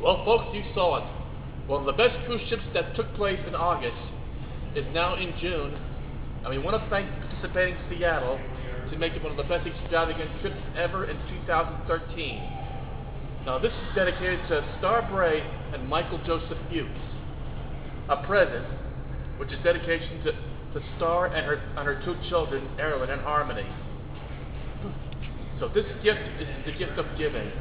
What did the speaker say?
Well, folks, you saw it. One of the best cruise ships that took place in August is now in June, and we want to thank participating Seattle to make it one of the best extravagant trips ever in 2013. Now, this is dedicated to Star Bray and Michael Joseph Hughes. A present, which is dedication to Star and her two children, Erin and Harmony. So this gift is the gift of giving.